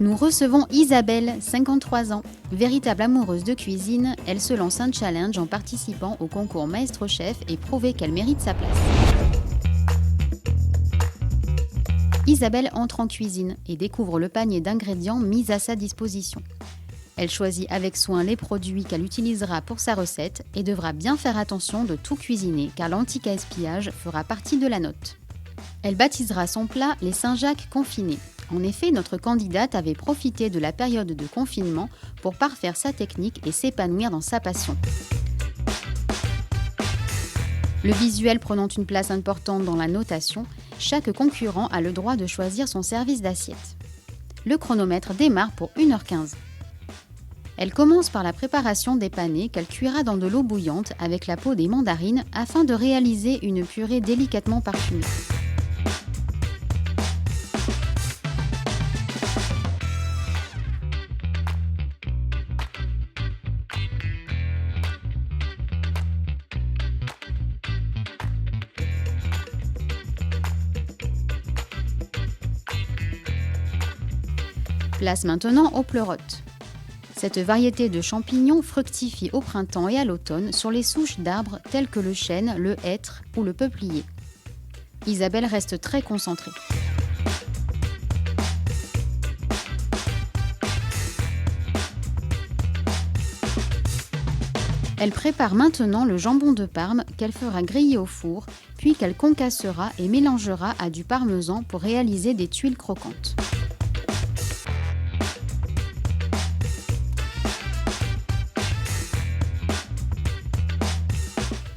Nous recevons Isabelle, 53 ans. Véritable amoureuse de cuisine, elle se lance un challenge en participant au concours Maître Chef et prouver qu'elle mérite sa place. Isabelle entre en cuisine et découvre le panier d'ingrédients mis à sa disposition. Elle choisit avec soin les produits qu'elle utilisera pour sa recette et devra bien faire attention de tout cuisiner car l'anti-gaspillage fera partie de la note. Elle baptisera son plat les Saint-Jacques confinés. En effet, notre candidate avait profité de la période de confinement pour parfaire sa technique et s'épanouir dans sa passion. Le visuel prenant une place importante dans la notation, chaque concurrent a le droit de choisir son service d'assiette. Le chronomètre démarre pour 1h15. Elle commence par la préparation des panais qu'elle cuira dans de l'eau bouillante avec la peau des mandarines afin de réaliser une purée délicatement parfumée. Place maintenant aux pleurotes. Cette variété de champignons fructifie au printemps et à l'automne sur les souches d'arbres tels que le chêne, le hêtre ou le peuplier. Isabelle reste très concentrée. Elle prépare maintenant le jambon de Parme qu'elle fera griller au four, puis qu'elle concassera et mélangera à du parmesan pour réaliser des tuiles croquantes.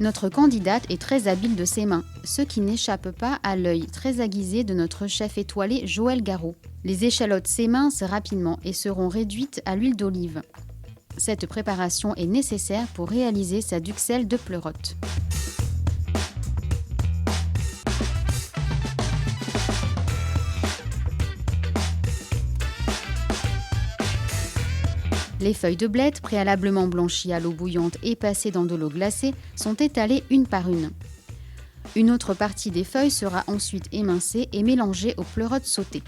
Notre candidate est très habile de ses mains, ce qui n'échappe pas à l'œil très aiguisé de notre chef étoilé Joël Garraud. Les échalotes s'émincent rapidement et seront réduites à l'huile d'olive. Cette préparation est nécessaire pour réaliser sa duxelle de pleurote. Les feuilles de blette, préalablement blanchies à l'eau bouillante et passées dans de l'eau glacée, sont étalées une par une. Une autre partie des feuilles sera ensuite émincée et mélangée aux pleurotes sautées.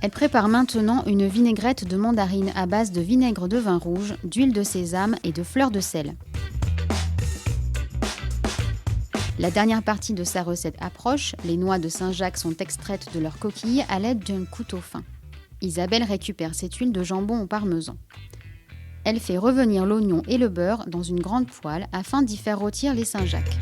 Elle prépare maintenant une vinaigrette de mandarine à base de vinaigre de vin rouge, d'huile de sésame et de fleurs de sel. La dernière partie de sa recette approche, les noix de Saint-Jacques sont extraites de leur coquille à l'aide d'un couteau fin. Isabelle récupère cette huile de jambon au parmesan. Elle fait revenir l'oignon et le beurre dans une grande poêle afin d'y faire rôtir les Saint-Jacques.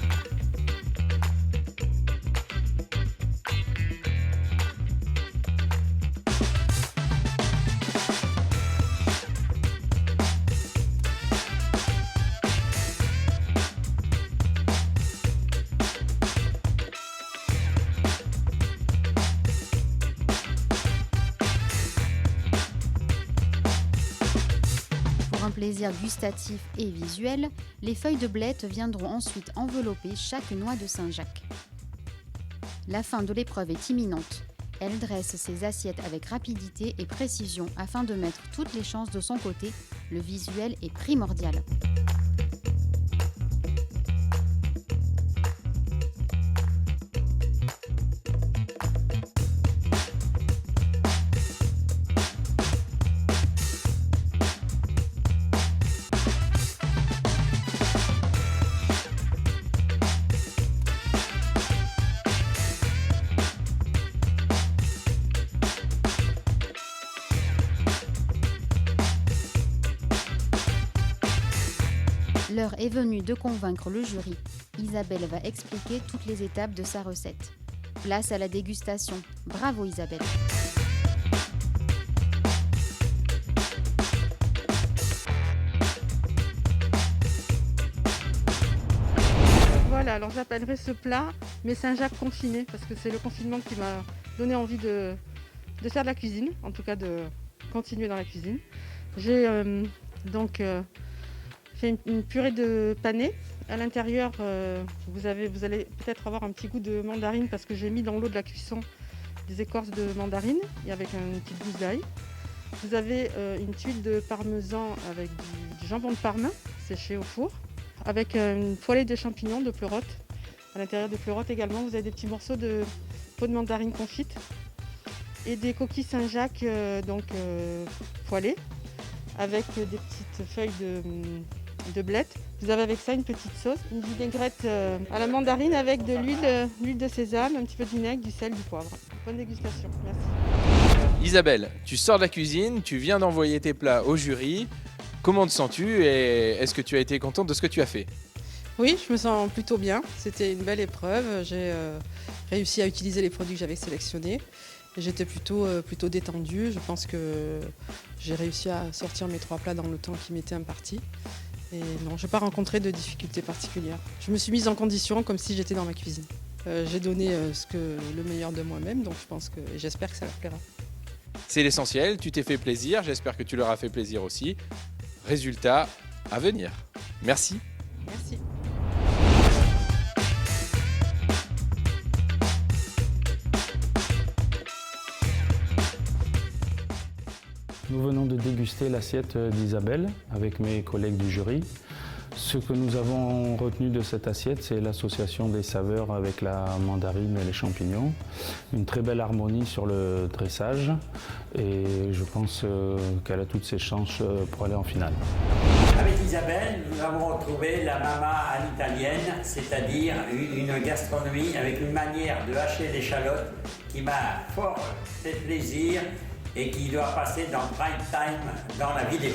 Pour un plaisir gustatif et visuel, les feuilles de blette viendront ensuite envelopper chaque noix de Saint-Jacques. La fin de l'épreuve est imminente. Elle dresse ses assiettes avec rapidité et précision afin de mettre toutes les chances de son côté. Le visuel est primordial. L'heure est venue de convaincre le jury. Isabelle va expliquer toutes les étapes de sa recette. Place à la dégustation. Bravo Isabelle! Voilà, alors j'appellerai ce plat mes Saint-Jacques confinés parce que c'est le confinement qui m'a donné envie de faire de la cuisine, en tout cas de continuer dans la cuisine. J'ai fait une purée de panais. À l'intérieur, vous allez peut-être avoir un petit goût de mandarine parce que j'ai mis dans l'eau de la cuisson des écorces de mandarine et avec une petite gousse d'ail. Vous avez une tuile de parmesan avec du jambon de Parme séché au four, avec une poêlée de champignons de pleurote À l'intérieur de pleurotes également, vous avez des petits morceaux de peau de mandarine confite et des coquilles Saint-Jacques poêlées avec des petites feuilles de blettes. Vous avez avec ça une petite sauce, une vinaigrette à la mandarine avec de l'huile de sésame, un petit peu de vinaigre, du sel, du poivre. Bonne dégustation, merci. Isabelle, tu sors de la cuisine, tu viens d'envoyer tes plats au jury. Comment te sens-tu et est-ce que tu as été contente de ce que tu as fait ? Oui, je me sens plutôt bien. C'était une belle épreuve. J'ai réussi à utiliser les produits que j'avais sélectionnés. Et j'étais plutôt détendue. Je pense que j'ai réussi à sortir mes 3 plats dans le temps qui m'était imparti. Et non, je n'ai pas rencontré de difficultés particulières. Je me suis mise en condition comme si j'étais dans ma cuisine. J'ai donné le meilleur de moi-même, donc j'espère que ça leur plaira. C'est l'essentiel, tu t'es fait plaisir, j'espère que tu leur as fait plaisir aussi. Résultat à venir. Merci. Merci. Nous venons de déguster l'assiette d'Isabelle avec mes collègues du jury. Ce que nous avons retenu de cette assiette, c'est l'association des saveurs avec la mandarine et les champignons. Une très belle harmonie sur le dressage et je pense qu'elle a toutes ses chances pour aller en finale. Avec Isabelle, nous avons retrouvé la mama à l'italienne, c'est-à-dire une gastronomie avec une manière de hacher l'échalote qui m'a fort fait plaisir et qui doit passer dans prime time dans la vidéo.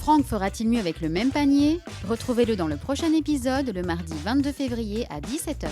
Franck fera-t-il mieux avec le même panier ? Retrouvez-le dans le prochain épisode, le mardi 22 février à 17h.